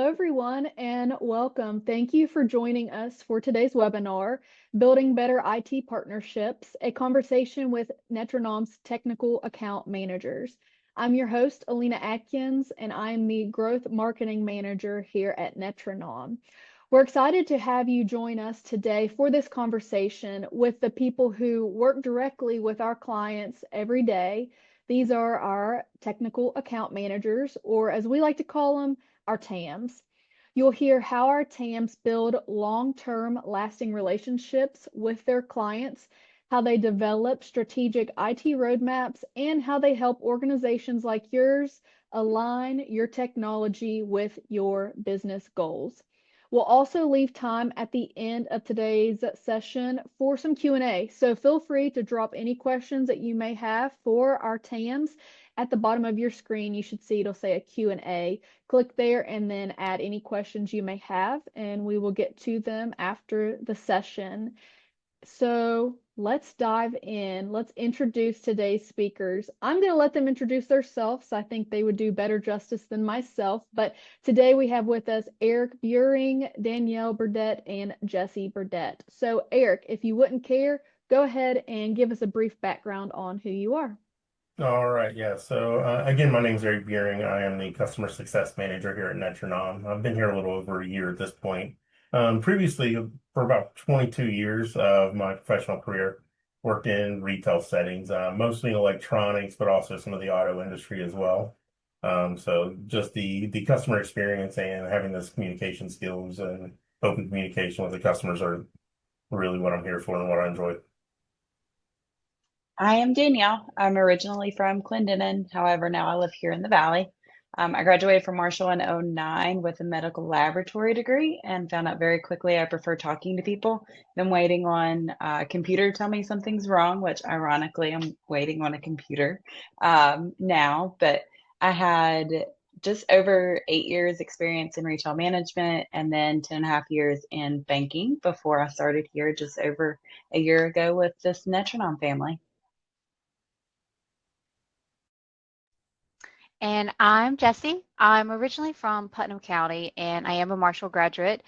everyone, and welcome. Thank you for joining us for today's webinar, Building Better IT Partnerships, a conversation with Netranom's technical account managers. I'm your host, Alina Atkins, and I'm the Growth Marketing Manager here at Netranom. We're excited to have you join us today for this conversation with the people who work directly with our clients every day. These are our technical account managers, or as we like to call them, our TAMs. You'll hear how our TAMs build long-term lasting relationships with their clients, how they develop strategic IT roadmaps, and how they help organizations like yours align your technology with your business goals. We'll also leave time at the end of today's session for some Q&A. So feel free to drop any questions that you may have for our TAMs. At the bottom of your screen, you should see it'll say a Q&A. Click there and then add any questions you may have, and we will get to them after the session. So let's dive in. Let's introduce today's speakers. I'm going to let them introduce themselves. I think they would do better justice than myself. But today we have with us Eric Buring, Danielle Burdett, and Jessie Burdett. So Eric, if you wouldn't care, go ahead and give us a brief background on who you are. All right, yeah. So again, my name is Eric Buring. I am the customer success manager here at Netranom. I've been here a little over a year at this point. Previously, for about 22 years of my professional career, worked in retail settings, mostly electronics, but also some of the auto industry as well. So just the customer experience and having those communication skills and open communication with the customers are really what I'm here for and what I enjoy. I am Danielle. I'm originally from Clendenin. However, now I live here in the Valley. I graduated from Marshall in '09 with a medical laboratory degree and found out very quickly I prefer talking to people than waiting on a computer to tell me something's wrong, which ironically I'm waiting on a computer now. But I had just over 8 years experience in retail management and then 10.5 years in banking before I started here just over a year ago with this Netranom family. And I'm Jessie. I'm originally from Putnam County and I am a Marshall graduate.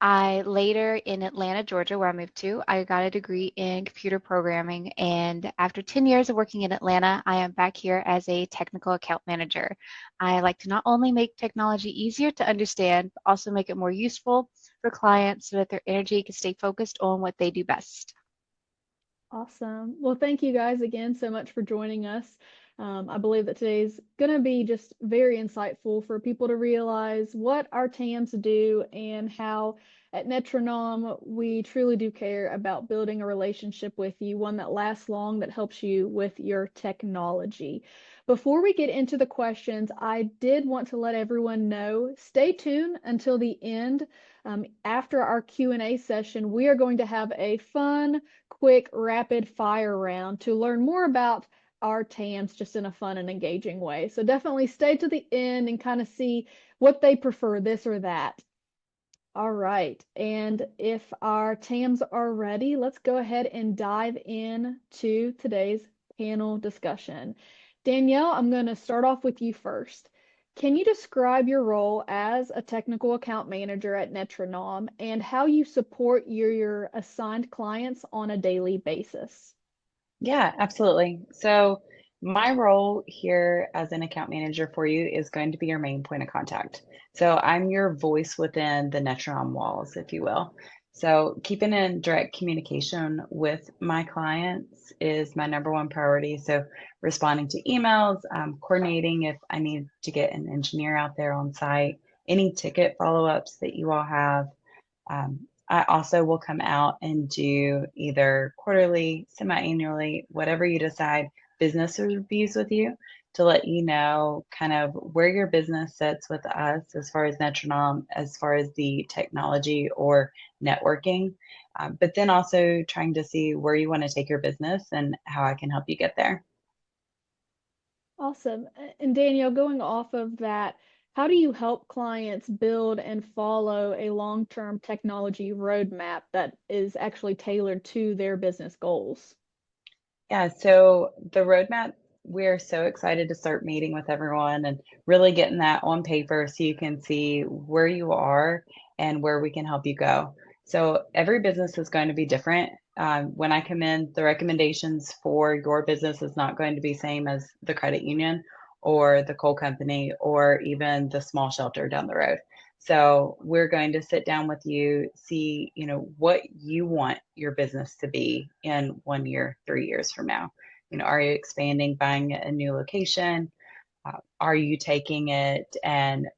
I later in Atlanta, Georgia, where I moved to, I got a degree in computer programming. And after 10 years of working in Atlanta, I am back here as a technical account manager. I like to not only make technology easier to understand, but also make it more useful for clients so that their energy can stay focused on what they do best. Awesome. Well, thank you guys again so much for joining us. I believe that today's going to be just very insightful for people to realize what our TAMs do and how at Netranom we truly do care about building a relationship with you, one that lasts long, that helps you with your technology. Before we get into the questions, I did want to let everyone know, stay tuned until the end. After our Q&A session, we are going to have a fun, quick, rapid fire round to learn more about our TAMs just in a fun and engaging way. So definitely stay to the end and kind of see what they prefer, this or that. All right, and if our TAMs are ready, let's go ahead and dive in to today's panel discussion. Danielle, I'm going to start off with you first. Can you describe your role as a technical account manager at Netranom and how you support your assigned clients on a daily basis? Yeah, absolutely. So my role here as an account manager for you is going to be your main point of contact. So I'm your voice within the Netranom walls, if you will. So keeping in direct communication with my clients is my number one priority. So responding to emails, coordinating if I need to get an engineer out there on site, any ticket follow-ups that you all have. I also will come out and do either quarterly, semi-annually, whatever you decide, business reviews with you to let you know kind of where your business sits with us as far as Netranom, as far as the technology or networking, but then also trying to see where you want to take your business and how I can help you get there. Awesome. And Danielle, going off of that, how do you help clients build and follow a long-term technology roadmap that is actually tailored to their business goals? Yeah, so the roadmap we're so excited to start meeting with everyone and really getting that on paper so you can see where you are and where we can help you go. So every business is going to be different. When I come in, the recommendations for your business is not going to be same as the credit union or the coal company or even the small shelter down the road. So we're going to sit down with you, see, what you want your business to be in 1 year, 3 years from now. Are you expanding, buying a new location? Are you taking it and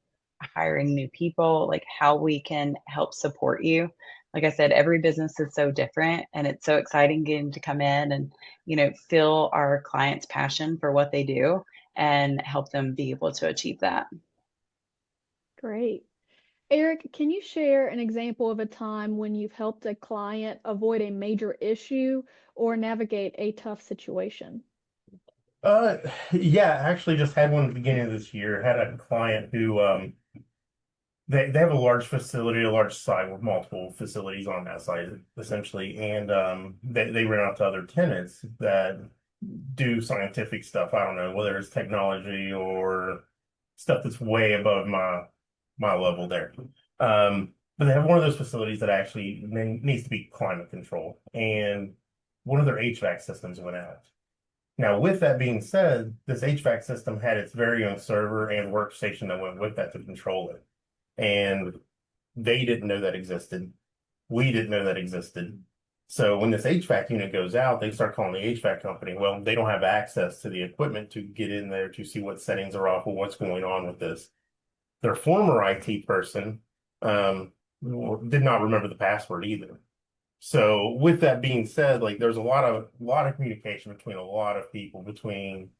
hiring new people? Like how we can help support you. Like I said, every business is so different, and it's so exciting getting to come in and, feel our clients' passion for what they do and help them be able to achieve that. Great. Eric, can you share an example of a time when you've helped a client avoid a major issue or navigate a tough situation? Uh, yeah, I actually just had one at the beginning of this year. Had a client who they have a large facility, a large site with multiple facilities on that site essentially, and they rent out to other tenants that do scientific stuff. I don't know whether it's technology or stuff that's way above my level there. But they have one of those facilities that actually needs to be climate controlled, and one of their HVAC systems went out. Now, with that being said, this HVAC system had its very own server and workstation that went with that to control it. And they didn't know that existed. We didn't know that existed. So when this HVAC unit goes out, they start calling the HVAC company. Well, they don't have access to the equipment to get in there to see what settings are off or what's going on with this. Their former IT person did not remember the password either. So with that being said, like there's a lot of communication between a lot of people, between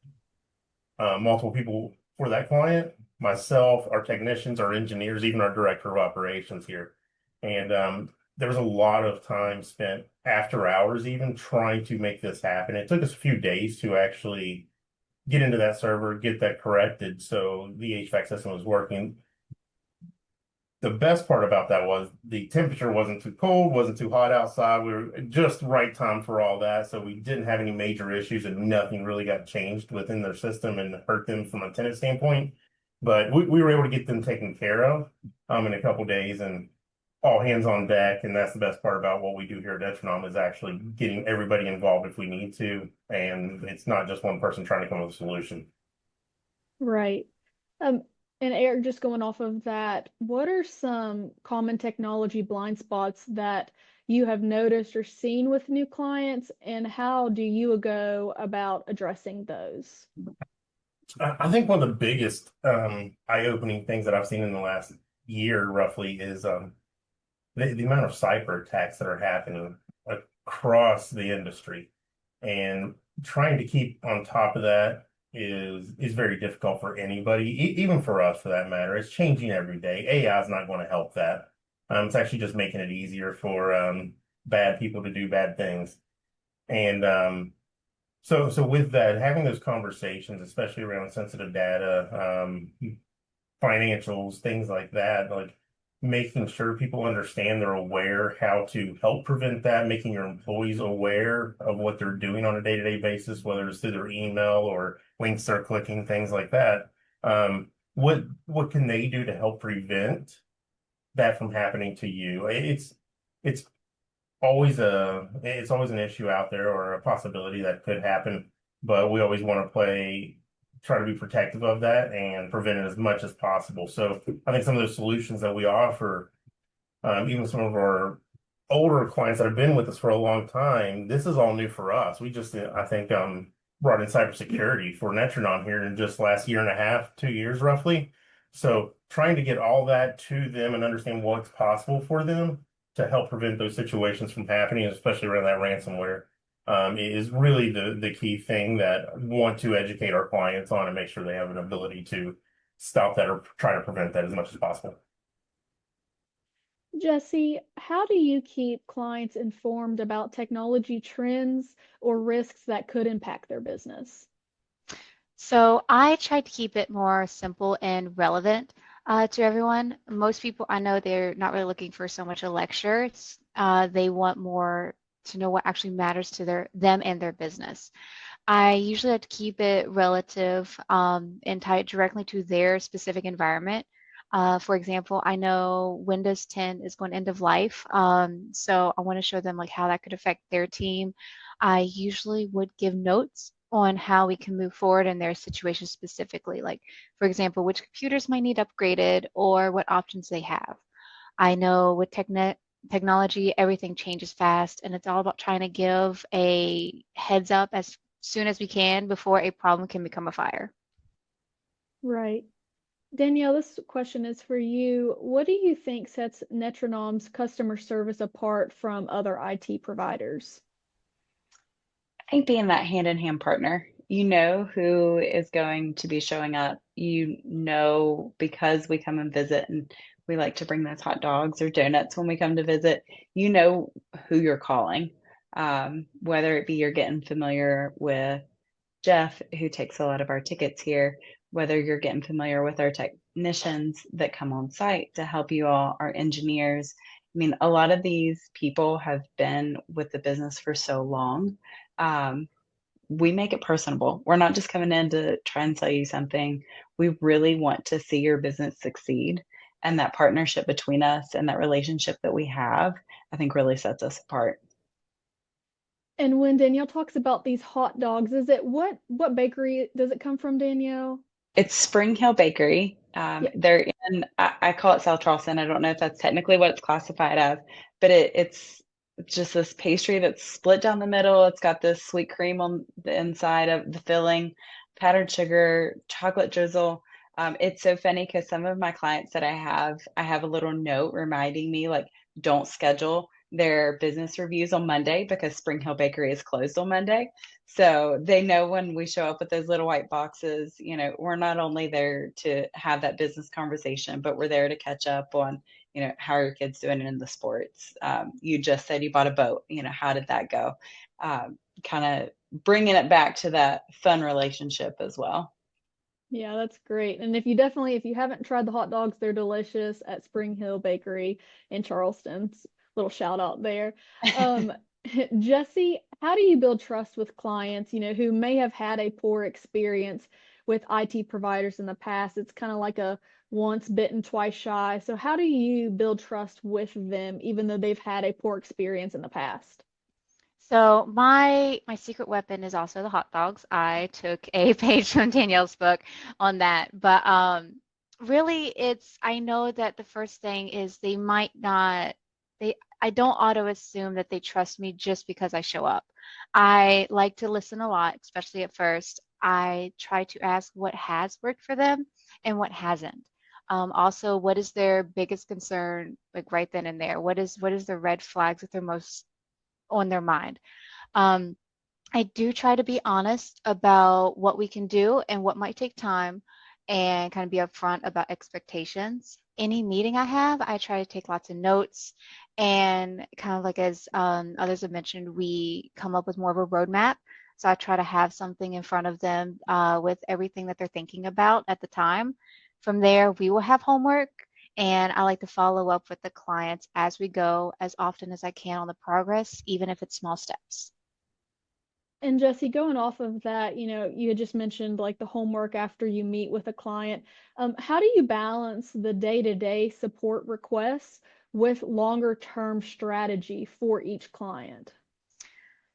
multiple people for that client, myself, our technicians, our engineers, even our director of operations here. And there was a lot of time spent after hours even trying to make this happen. It took us a few days to actually get into that server, get that corrected so the HVAC system was working. The best part about that was the temperature wasn't too cold, wasn't too hot outside. We were just the right time for all that. So we didn't have any major issues and nothing really got changed within their system and hurt them from a tenant standpoint. But we were able to get them taken care of in a couple days and all hands on deck. And that's the best part about what we do here at Netranom is actually getting everybody involved if we need to. And it's not just one person trying to come up with a solution. Right. Um, and Eric, just going off of that, what are some common technology blind spots that you have noticed or seen with new clients, and how do you go about addressing those? I think one of the biggest eye-opening things that I've seen in the last year roughly is the amount of cyber attacks that are happening across the industry. And trying to keep on top of that is very difficult for anybody, even for us for that matter. It's changing every day. AI is not going to help that. It's actually just making it easier for bad people to do bad things. And so with that, having those conversations, especially around sensitive data, financials, things like that, like making sure people understand they're aware how to help prevent that, making your employees aware of what they're doing on a day-to-day basis, whether it's through their email or links they're clicking, things like that. What can they do to help prevent that from happening to you? It's always an issue out there or a possibility that could happen, but we always want to try to be protective of that and prevent it as much as possible. So I think some of those solutions that we offer, even some of our older clients that have been with us for a long time, this is all new for us. We just, I think, brought in cybersecurity for Netranom here in just last year and a half, 2 years roughly. So trying to get all that to them and understand what's possible for them to help prevent those situations from happening, especially around that ransomware, is really the key thing that we want to educate our clients on and make sure they have an ability to stop that or try to prevent that as much as possible. Jessie, how do you keep clients informed about technology trends or risks that could impact their business? So I try to keep it more simple and relevant to everyone. Most people I know they're not really looking for so much a lecture. They want more to know what actually matters to them and their business. I usually like to keep it relative and tie it directly to their specific environment. For example, I know Windows 10 is going end of life, so I want to show them like how that could affect their team. I usually would give notes on how we can move forward in their situation specifically, like for example, which computers might need upgraded or what options they have. I know with technology, everything changes fast, and it's all about trying to give a heads up as soon as we can before a problem can become a fire. Right. Danielle, this question is for you. What do you think sets Netranom's customer service apart from other IT providers? I think being that hand-in-hand partner, you know who is going to be showing up. You know, because we come and visit and we like to bring those hot dogs or donuts when we come to visit, you know who you're calling. Whether it be you're getting familiar with Jeff, who takes a lot of our tickets here, whether you're getting familiar with our technicians that come on site to help you all, our engineers. I mean, a lot of these people have been with the business for so long. Um, we make it personable. We're not just coming in to try and sell you something. We really want to see your business succeed. And that partnership between us and that relationship that we have, I think really sets us apart. And when Danielle talks about these hot dogs, is it what bakery does it come from, Danielle? It's Spring Hill Bakery. Yeah. They're in, I call it South Charleston. I don't know if that's technically what it's classified as, but it's just this pastry that's split down the middle. It's got this sweet cream on the inside of the filling, powdered sugar, chocolate drizzle. It's so funny because some of my clients that I have a little note reminding me like, don't schedule their business reviews on Monday because Spring Hill Bakery is closed on Monday. So they know when we show up with those little white boxes, you know, we're not only there to have that business conversation, but we're there to catch up on, you know, how are your kids doing in the sports? You just said you bought a boat. You know, how did that go? Kind of bringing it back to that fun relationship as well. Yeah, that's great. And if you haven't tried the hot dogs, they're delicious at Spring Hill Bakery in Charleston. Little shout out there. Um, Jessie, how do you build trust with clients, who may have had a poor experience with IT providers in the past? It's kind of like a once bitten, twice shy. So how do you build trust with them, even though they've had a poor experience in the past? So my secret weapon is also the hot dogs. I took a page from Danielle's book on that, but really I know that the first thing is they might not they I don't auto assume that they trust me just because I show up. I like to listen a lot, especially at first. I try to ask what has worked for them and what hasn't. Also, what is their biggest concern, like right then and there? What is the red flags that they're most on their mind? Um, I do try to be honest about what we can do and what might take time and kind of be upfront about expectations. Any meeting I have, I try to take lots of notes and kind of like as others have mentioned, we come up with more of a roadmap. So I try to have something in front of them with everything that they're thinking about at the time. From there, we will have homework, and I like to follow up with the clients as we go as often as I can on the progress, even if it's small steps. And Jesse, going off of that, you had just mentioned like the homework after you meet with a client. How do you balance the day-to-day support requests with longer term strategy for each client?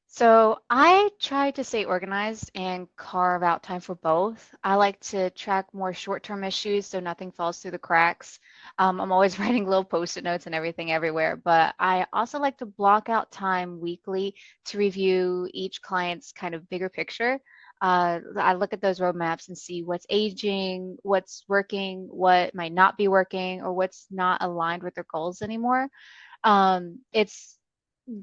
So I try to stay organized and carve out time for both. I like to track more short-term issues so nothing falls through the cracks. I'm always writing little post-it notes and everything everywhere, but I also like to block out time weekly to review each client's kind of bigger picture. I look at those roadmaps and see what's aging, what's working, what might not be working, or what's not aligned with their goals anymore. It's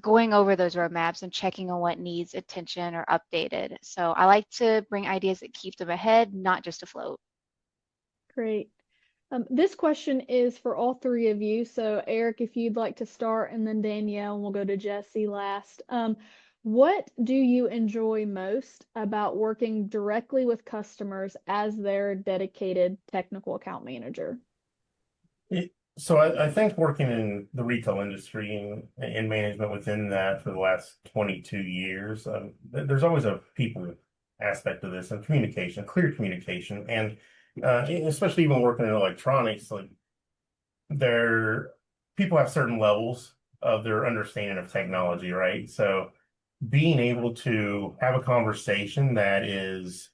going over those roadmaps and checking on what needs attention or updated. So I like to bring ideas that keep them ahead, not just afloat. Great. This question is for all three of you. So, Eric, if you'd like to start, and then Danielle, and we'll go to Jesse last. What do you enjoy most about working directly with customers as their dedicated technical account manager? So I think working in the retail industry and management within that for the last 22 years, there's always a people aspect of this, and communication, clear communication, and especially even working in electronics, like there people have certain levels of their understanding of technology, right? So being able to have a conversation that is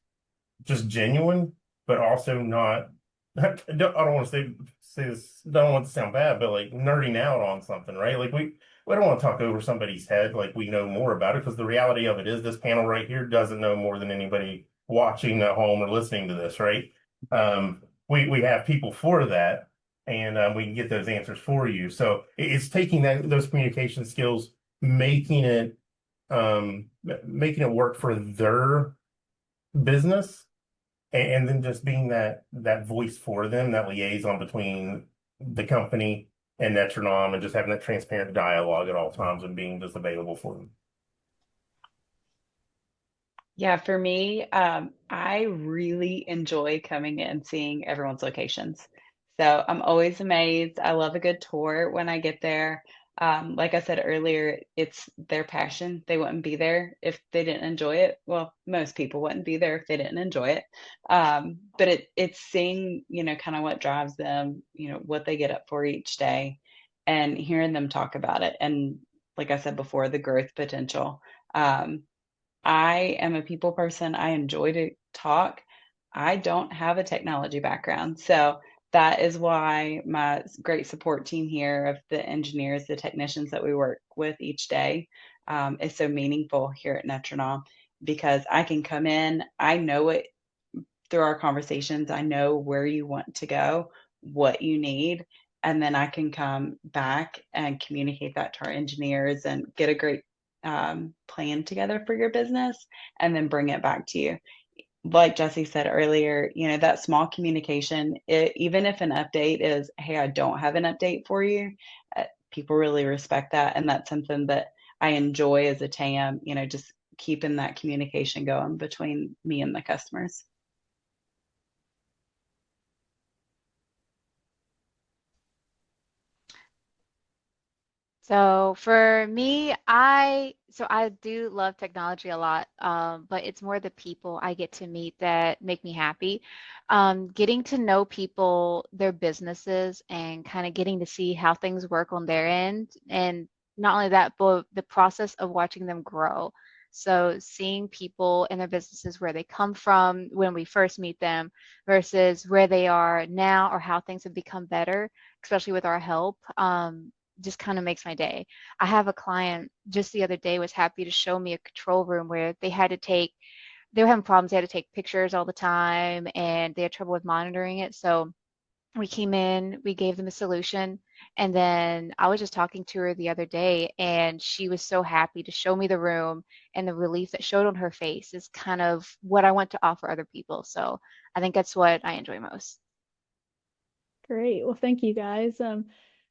just genuine, but also not. I don't want to say this. Don't want to sound bad, but like nerding out on something, right? Like we don't want to talk over somebody's head like we know more about it, because the reality of it is this panel right here doesn't know more than anybody watching at home or listening to this, right? We have people for that, and we can get those answers for you. So it's taking those communication skills, making it work for their business, and then just being that voice for them, that liaison between the company and Netranom, and just having that transparent dialogue at all times and being just available for them. Yeah, for me, I really enjoy coming in and seeing everyone's locations. So I'm always amazed. I love a good tour when I get there. Like I said earlier, it's their passion. They wouldn't be there if they didn't enjoy it. Well, most people wouldn't be there if they didn't enjoy it. But it's seeing, kind of what drives them, what they get up for each day, and hearing them talk about it. And like I said before, the growth potential. Um, I am a people person. I enjoy to talk. I don't have a technology background. So that is why my great support team here of the engineers, the technicians that we work with each day, is so meaningful here at Netranom, because I can come in, I know it through our conversations, I know where you want to go, what you need, and then I can come back and communicate that to our engineers and get a great plan together for your business, and then bring it back to you. Like Jessie said earlier, that small communication, even if an update is, hey, I don't have an update for you, people really respect that. And that's something that I enjoy as a TAM, just keeping that communication going between me and the customers. So for me, I do love technology a lot, but it's more the people I get to meet that make me happy. Getting to know people, their businesses, and kind of getting to see how things work on their end, and not only that, but the process of watching them grow. So seeing people and their businesses, where they come from when we first meet them versus where they are now, or how things have become better, especially with our help. Just kind of makes my day. I have a client just the other day was happy to show me a control room where they were having problems. They had to take pictures all the time and they had trouble with monitoring it. So we came in, we gave them a solution, and then I was just talking to her the other day and she was so happy to show me the room, and the relief that showed on her face is kind of what I want to offer other people. So I think that's what I enjoy most. Great. Well, thank you guys.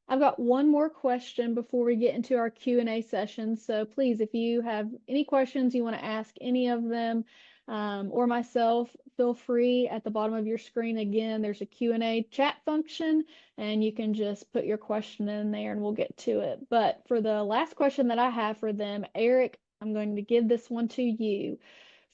I've got one more question before we get into our Q&A session. So please, if you have any questions you want to ask any of them, or myself, feel free. At the bottom of your screen, again, there's a Q&A chat function, and you can just put your question in there and we'll get to it. But for the last question that I have for them, Eric, I'm going to give this one to you.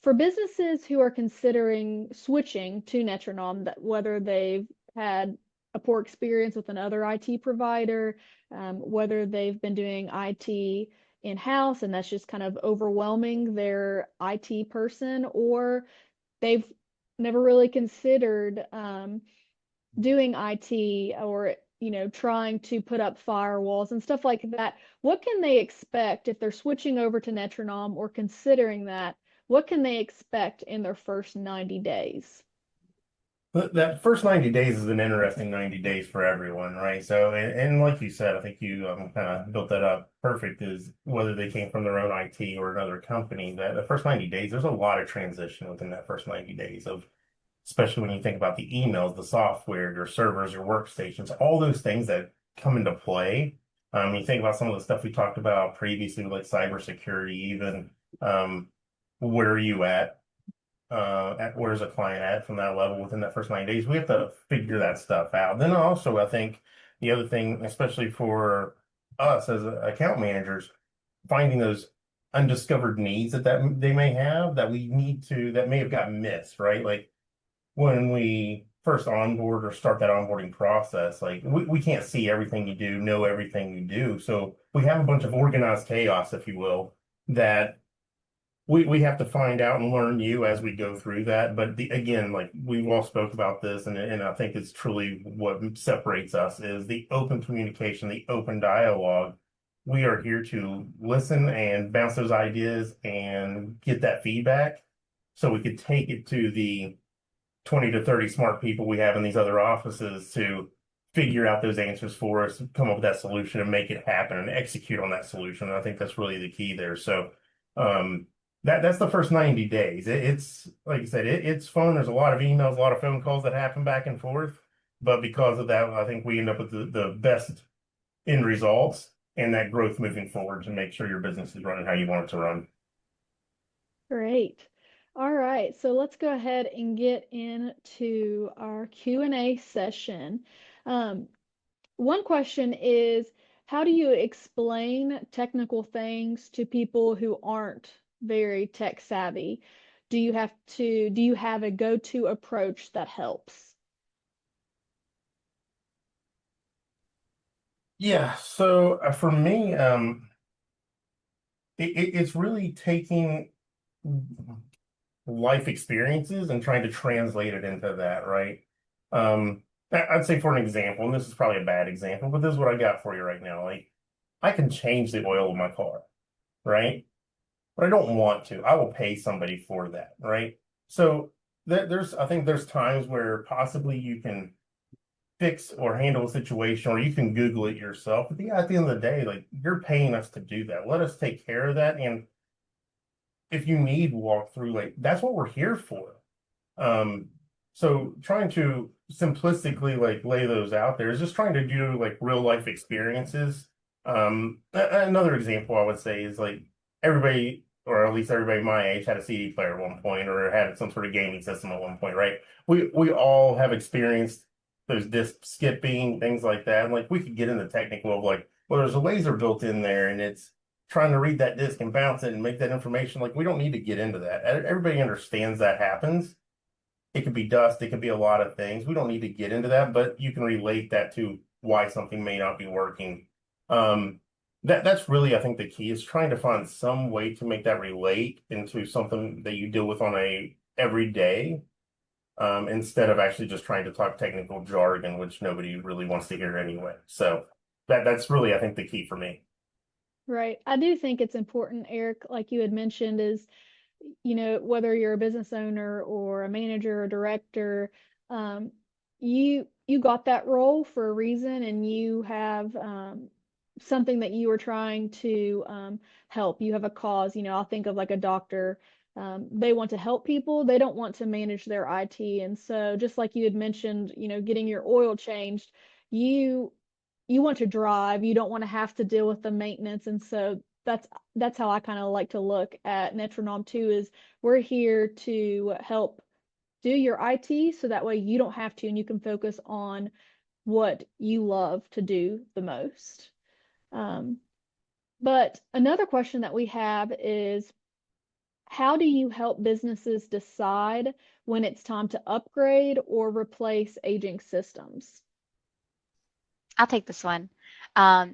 For businesses who are considering switching to Netranom, that whether they've had a poor experience with another IT provider, whether they've been doing IT in-house and that's just kind of overwhelming their IT person, or they've never really considered doing IT, or trying to put up firewalls and stuff like that. What can they expect if they're switching over to Netranom or considering that? What can they expect in their first 90 days? That first 90 days is an interesting 90 days for everyone, right? So, and like you said, I think you kind of built that up perfect, is whether they came from their own IT or another company, that the first 90 days, there's a lot of transition within that first 90 days of, especially when you think about the emails, the software, your servers, your workstations, all those things that come into play. You think about some of the stuff we talked about previously, like cybersecurity, even where are you where's a client at from that level within that first 90 days? We have to figure that stuff out. Then also, I think the other thing, especially for us as account managers, finding those undiscovered needs that they may have that we need to that may have gotten missed, right? Like when we first onboard or start that onboarding process, like we can't see everything you do, know everything you do. So we have a bunch of organized chaos, if you will, that we have to find out and learn you as we go through that. But again, like we've all spoke about this, and I think it's truly what separates us is the open communication, the open dialogue. We are here to listen and bounce those ideas and get that feedback so we could take it to the 20 to 30 smart people we have in these other offices to figure out those answers for us, come up with that solution and make it happen and execute on that solution. And I think that's really the key there. So um, that's the first 90 days. It's like I said, it's fun. There's a lot of emails, a lot of phone calls that happen back and forth. But because of that, I think we end up with the best end results and that growth moving forward to make sure your business is running how you want it to run. Great. All right, so let's go ahead and get into our Q&A session. Um, One question is, how do you explain technical things to people who aren't very tech savvy? Do you have a go-to approach that helps? Yeah, so for me, it's really taking life experiences and trying to translate it into that, right? I'd say for an example, and this is probably a bad example, but this is what I got for you right now. Like, I can change the oil of my car, right? But I don't want to. I will pay somebody for that, right? So I think there's times where possibly you can fix or handle a situation, or you can Google it yourself. But yeah, at the end of the day, like you're paying us to do that. Let us take care of that. And if you need walkthrough, like that's what we're here for. Um, so trying to simplistically like lay those out there is just trying to do like real life experiences. Another example I would say is like everybody, or at least everybody my age, had a CD player at one point or had some sort of gaming system at one point, right? We all have experienced those disc skipping, things like that. And like we could get into technical of like, well, there's a laser built in there and it's trying to read that disc and bounce it and make that information. Like we don't need to get into that. Everybody understands that happens. It could be dust, it could be a lot of things. We don't need to get into that, but you can relate that to why something may not be working. Um, that's really, I think, the key is trying to find some way to make that relate into something that you deal with on a everyday, instead of actually just trying to talk technical jargon, which nobody really wants to hear anyway. So that's really, I think, the key for me. Right. I do think it's important, Eric, like you had mentioned, is whether you're a business owner or a manager or director, um, you got that role for a reason, and you have something that you are trying to help. You have a cause. I'll think of like a doctor. They want to help people. They don't want to manage their IT. And so, just like you had mentioned, getting your oil changed, you you want to drive. You don't want to have to deal with the maintenance. And so that's how I kind of like to look at Netranom too, is we're here to help do your IT so that way you don't have to and you can focus on what you love to do the most. Um, but another question that we have is, how do you help businesses decide when it's time to upgrade or replace aging systems? I'll take this one.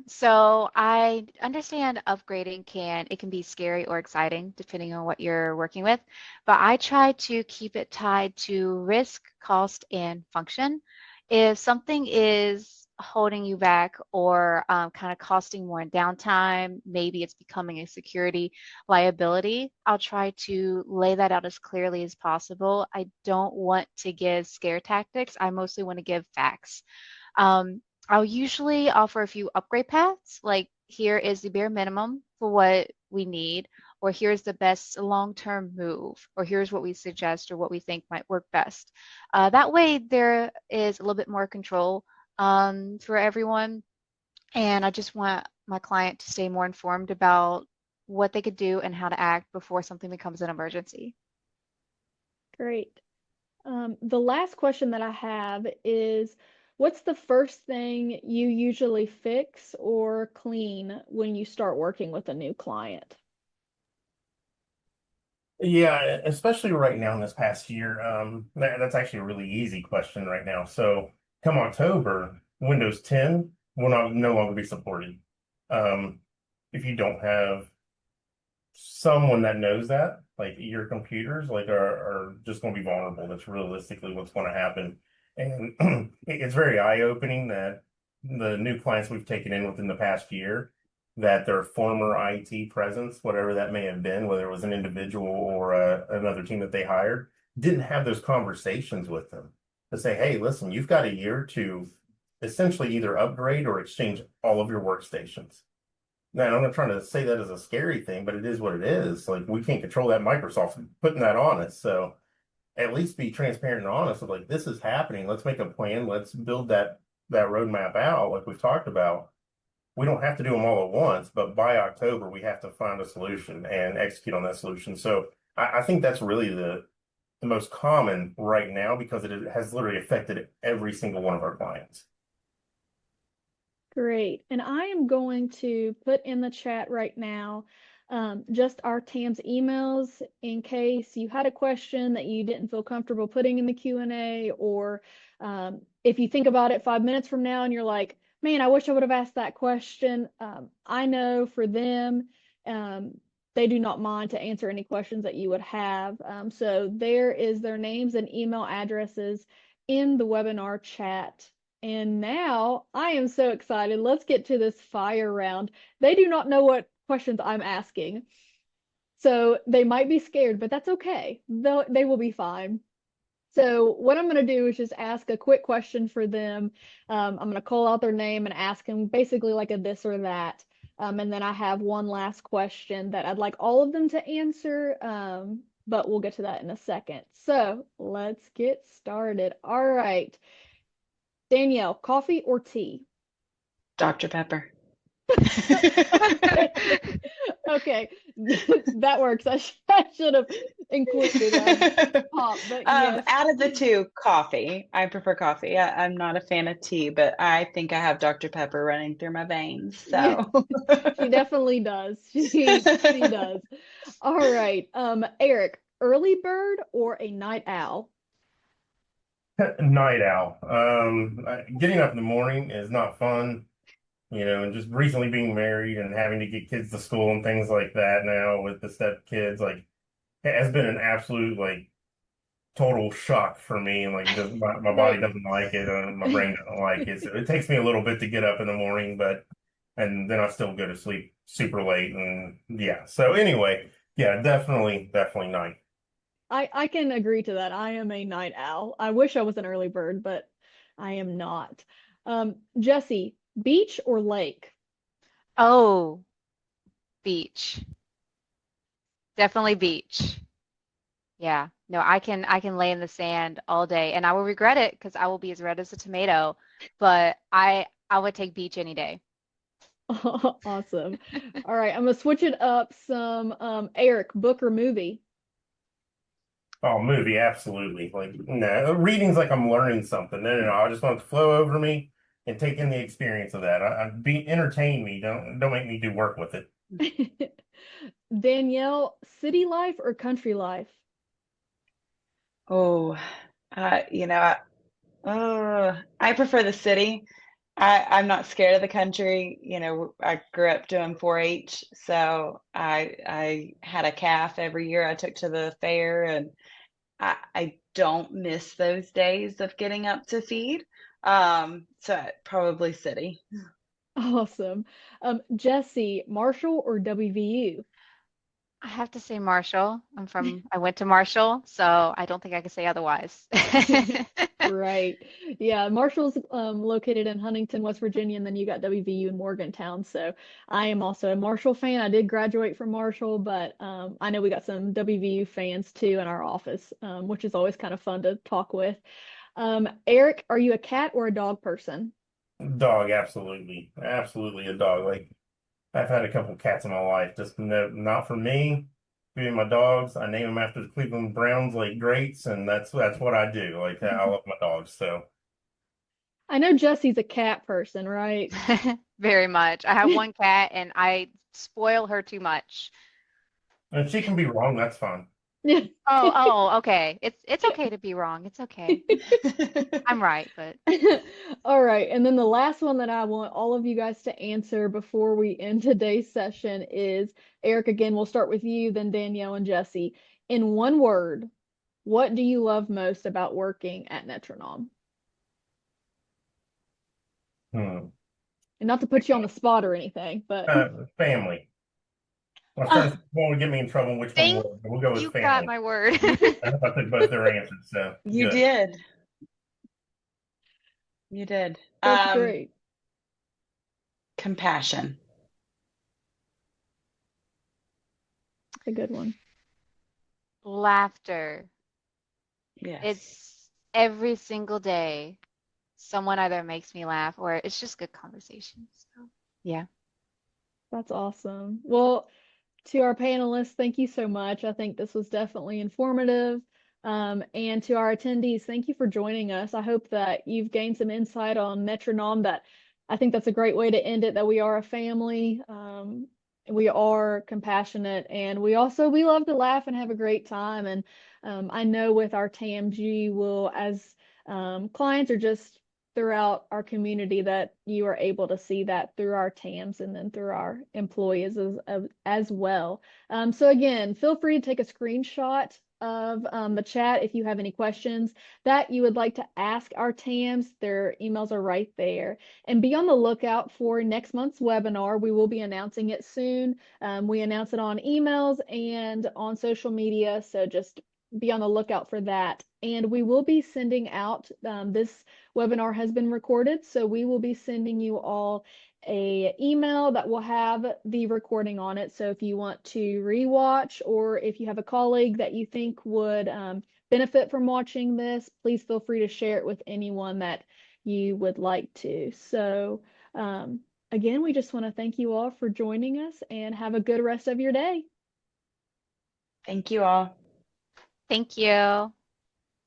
So I understand upgrading it can be scary or exciting depending on what you're working with, but I try to keep it tied to risk, cost, and function. If something is holding you back or kind of costing more in downtime, maybe it's becoming a security liability, I'll try to lay that out as clearly as possible. I don't want to give scare tactics. I mostly want to give facts. Um, I'll usually offer a few upgrade paths, like here is the bare minimum for what we need, or here's the best long-term move, or here's what we suggest or what we think might work best. That way there is a little bit more control for everyone, and I just want my client to stay more informed about what they could do and how to act before something becomes an emergency. Great. The last question that I have is, what's the first thing you usually fix or clean when you start working with a new client? Yeah, especially right now in this past year. That's actually a really easy question right now. So come October, Windows 10 will not no longer be supported. Um, if you don't have someone that knows that, like your computers, are just going to be vulnerable. That's realistically what's going to happen. And it's very eye-opening that the new clients we've taken in within the past year, that their former IT presence, whatever that may have been, whether it was an individual or another team that they hired, didn't have those conversations with them to say, hey, listen, you've got a year to essentially either upgrade or exchange all of your workstations. Man, I'm not trying to say that as a scary thing, but it is what it is. Like we can't control that Microsoft putting that on us. So at least be transparent and honest of like this is happening. Let's make a plan. Let's build that roadmap out like we've talked about. We don't have to do them all at once, but by October we have to find a solution and execute on that solution. So I think that's really the most common right now because it has literally affected every single one of our clients. Great. And I am going to put in the chat right now just our TAMs emails in case you had a question that you didn't feel comfortable putting in the Q&A, or if you think about it 5 minutes from now and you're like, man, I wish I would have asked that question. I know for them, they do not mind to answer any questions that you would have. So there is their names and email addresses in the webinar chat. And now I am so excited. Let's get to this fire round. They do not know what questions I'm asking. So they might be scared, but that's okay. They will be fine. So what I'm going to do is just ask a quick question for them. I'm going to call out their name and ask them basically like a this or that. And then I have one last question that I'd like all of them to answer, but we'll get to that in a second. So let's get started. All right. Danielle, coffee or tea? Dr. Pepper. Okay, okay. That works. I should have included pop, but yes. Out of the two, coffee. I prefer coffee. I'm not a fan of tea, but I think I have Dr. Pepper running through my veins. Yeah, So she definitely does. She does. All right. Eric, early bird or a night owl? Night owl. Getting up in the morning is not fun. And just recently being married and having to get kids to school and things like that now with the step kids, like it has been an absolute like total shock for me. And like just my body Right. doesn't like it and my brain doesn't like it. So it takes me a little bit to get up in the morning, but and then I still go to sleep super late. And yeah. So anyway, yeah, definitely night. I can agree to that. I am a night owl. I wish I was an early bird, but I am not. Jessie, beach or lake? Oh, beach. Definitely beach. Yeah. No, I can lay in the sand all day and I will regret it because I will be as red as a tomato, but I would take beach any day. Awesome. All right, I'm gonna switch it up some. Eric, book or movie? Oh, movie, absolutely. Like, no, reading's like I'm learning something. No. I just want it to flow over me and take in the experience of that. Entertain me. Don't make me do work with it. Danielle, city life or country life? oh, you know, I prefer the city. I'm not scared of the country. I grew up doing 4-H, so I had a calf every year I took to the fair, and I don't miss those days of getting up to feed. So probably city. Awesome. Jessie, Marshall or WVU? I have to say Marshall. I went to Marshall, so I don't think I can say otherwise. Right. Yeah, Marshall's located in Huntington, West Virginia, and then you got WVU in Morgantown. So I am also a Marshall fan. I did graduate from Marshall, but I know we got some WVU fans too in our office, which is always kind of fun to talk with. Eric, are you a cat or a dog person? Dog, absolutely. Absolutely a dog. Like, I've had a couple cats in my life. Just no, not for me. Me and my dogs, I name them after the Cleveland Browns, like greats, and that's what I do. Like, I love my dogs. So, I know Jesse's a cat person, right? Very much. I have one cat and I spoil her too much. and she can be wrong. That's fine. Okay. It's okay to be wrong. It's okay. I'm right, but All right. And then the last one that I want all of you guys to answer before we end today's session is Eric, again, we'll start with you, then Danielle and Jessie. In one word, what do you love most about working at Netranom? Hmm. And not to put you on the spot or anything, but Family. I was trying to want to get me in trouble which one dang, was. We'll go with you got family. my word. I hope I took both their answers, so You good. did. You did. that's great. Compassion. A good one. Laughter. Yes. It's every single day. Someone either makes me laugh or it's just good conversation. So, yeah. That's awesome. Well, to our panelists, thank you so much. I think this was definitely informative. And to our attendees, thank you for joining us. I hope that you've gained some insight on Metronom. That I think that's a great way to end it, that we are a family. We are compassionate, and we love to laugh and have a great time. And I know with our TAMs, you will, as clients or just throughout our community, that you are able to see that through our TAMs and then through our employees as well. So again, feel free to take a screenshot of the chat if you have any questions that you would like to ask our TAMs. Their emails are right there. And be on the lookout for next month's webinar. We will be announcing it soon. We announce it on emails and on social media, so just be on the lookout for that. And we will be sending out, this webinar has been recorded, so we will be sending you all a email that will have the recording on it. So if you want to rewatch, or if you have a colleague that you think would benefit from watching this, please feel free to share it with anyone that you would like to. So again, we just want to thank you all for joining us, and have a good rest of your day. Thank you all. Thank you.